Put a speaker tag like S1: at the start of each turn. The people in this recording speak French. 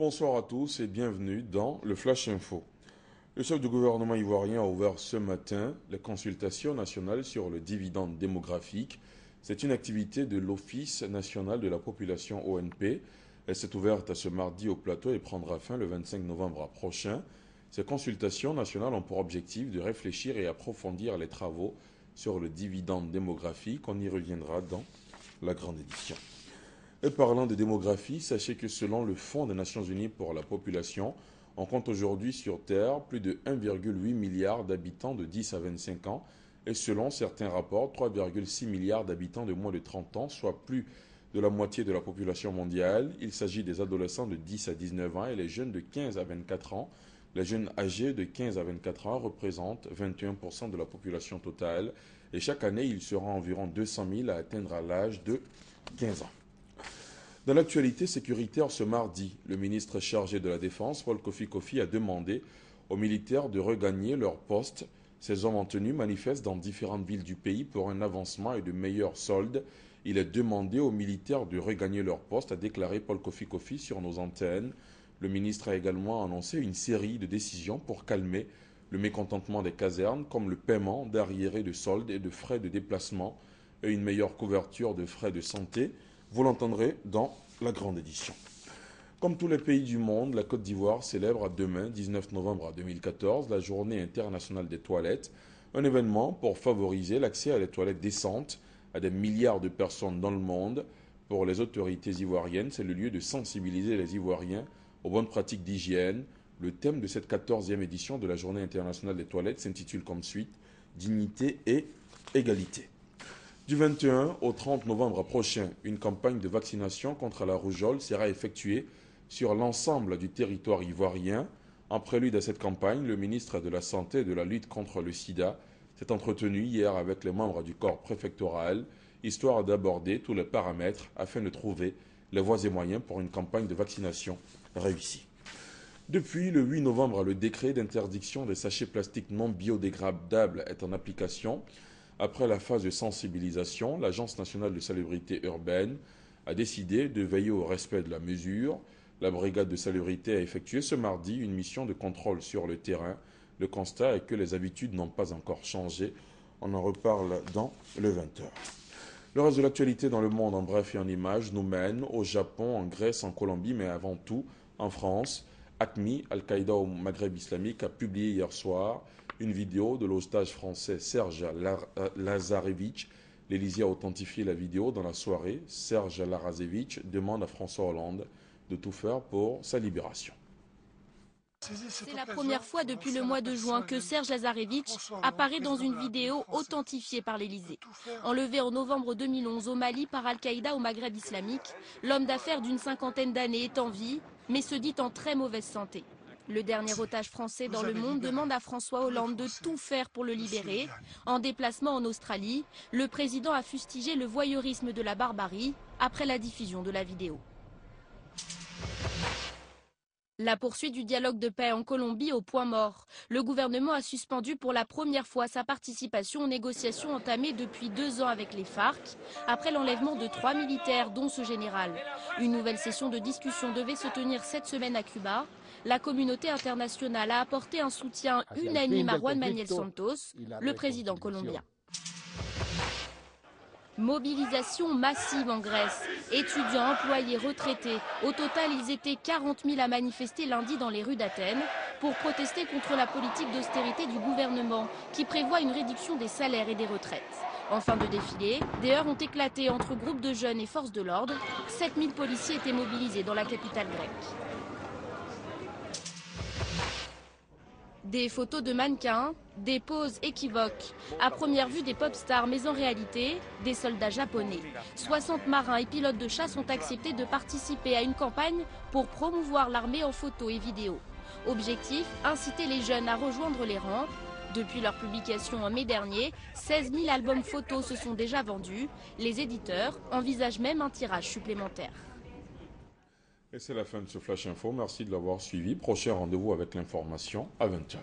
S1: Bonsoir à tous et bienvenue dans le Flash Info. Le chef du gouvernement ivoirien a ouvert ce matin les consultations nationales sur le dividende démographique. C'est une activité de l'Office national de la population ONP. Elle s'est ouverte ce mardi au plateau et prendra fin le 25 novembre prochain. Ces consultations nationales ont pour objectif de réfléchir et approfondir les travaux sur le dividende démographique. On y reviendra dans la grande édition. Et parlant de démographie, sachez que selon le Fonds des Nations Unies pour la population, on compte aujourd'hui sur Terre plus de 1,8 milliard d'habitants de 10 à 25 ans et selon certains rapports, 3,6 milliards d'habitants de moins de 30 ans, soit plus de la moitié de la population mondiale. Il s'agit des adolescents de 10 à 19 ans et les jeunes de 15 à 24 ans. Les jeunes âgés de 15 à 24 ans représentent 21% de la population totale et chaque année, il sera environ 200 000 à atteindre l'âge de 15 ans. Dans l'actualité sécuritaire ce mardi, le ministre chargé de la Défense, Paul Kofi, a demandé aux militaires de regagner leur poste. Ces hommes en tenue manifestent dans différentes villes du pays pour un avancement et de meilleurs soldes. Il est demandé aux militaires de regagner leur poste, a déclaré Paul Kofi sur nos antennes. Le ministre a également annoncé une série de décisions pour calmer le mécontentement des casernes, comme le paiement d'arriérés de soldes et de frais de déplacement et une meilleure couverture de frais de santé. Vous l'entendrez dans la grande édition. Comme tous les pays du monde, la Côte d'Ivoire célèbre demain, 19 novembre 2014, la Journée internationale des toilettes, un événement pour favoriser l'accès à des toilettes décentes à des milliards de personnes dans le monde. Pour les autorités ivoiriennes, c'est le lieu de sensibiliser les Ivoiriens aux bonnes pratiques d'hygiène. Le thème de cette 14e édition de la Journée internationale des toilettes s'intitule comme suit « Dignité et égalité ». Du 21 au 30 novembre prochain, une campagne de vaccination contre la rougeole sera effectuée sur l'ensemble du territoire ivoirien. En prélude à cette campagne, le ministre de la Santé et de la lutte contre le sida s'est entretenu hier avec les membres du corps préfectoral, histoire d'aborder tous les paramètres afin de trouver les voies et moyens pour une campagne de vaccination réussie. Depuis le 8 novembre, le décret d'interdiction des sachets plastiques non biodégradables est en application. Après la phase de sensibilisation, l'Agence nationale de salubrité urbaine a décidé de veiller au respect de la mesure. La brigade de salubrité a effectué ce mardi une mission de contrôle sur le terrain. Le constat est que les habitudes n'ont pas encore changé. On en reparle dans le 20h. Le reste de l'actualité dans le monde en bref et en images nous mène au Japon, en Grèce, en Colombie, mais avant tout en France. AQMI, Al-Qaïda au Maghreb islamique, a publié hier soir une vidéo de l'otage français Serge Lazarevitch. L'Élysée a authentifié la vidéo dans la soirée. Serge Lazarevitch demande à François Hollande de tout faire pour sa libération.
S2: C'est la première fois depuis le mois de juin que Serge Lazarevitch apparaît dans une vidéo authentifiée par l'Élysée. Enlevé en novembre 2011 au Mali par Al-Qaïda au Maghreb islamique, l'homme d'affaires d'une cinquantaine d'années est en vie, mais se dit en très mauvaise santé. Le dernier otage français dans le monde demande à François Hollande de tout faire pour le libérer. En déplacement en Australie, le président a fustigé le voyeurisme de la barbarie après la diffusion de la vidéo. La poursuite du dialogue de paix en Colombie au point mort. Le gouvernement a suspendu pour la première fois sa participation aux négociations entamées depuis 2 ans avec les FARC, après l'enlèvement de 3 militaires, dont ce général. Une nouvelle session de discussion devait se tenir cette semaine à Cuba. La communauté internationale a apporté un soutien unanime à Juan Manuel Santos, le président colombien. Mobilisation massive en Grèce. Étudiants, employés, retraités. Au total, ils étaient 40 000 à manifester lundi dans les rues d'Athènes pour protester contre la politique d'austérité du gouvernement qui prévoit une réduction des salaires et des retraites. En fin de défilé, des heurts ont éclaté entre groupes de jeunes et forces de l'ordre. 7 000 policiers étaient mobilisés dans la capitale grecque. Des photos de mannequins, des poses équivoques. À première vue, des pop stars, mais en réalité, des soldats japonais. 60 marins et pilotes de chasse ont accepté de participer à une campagne pour promouvoir l'armée en photos et vidéos. Objectif, inciter les jeunes à rejoindre les rangs. Depuis leur publication en mai dernier, 16 000 albums photos se sont déjà vendus. Les éditeurs envisagent même un tirage supplémentaire.
S1: Et c'est la fin de ce Flash Info. Merci de l'avoir suivi. Prochain rendez-vous avec l'information à 20h.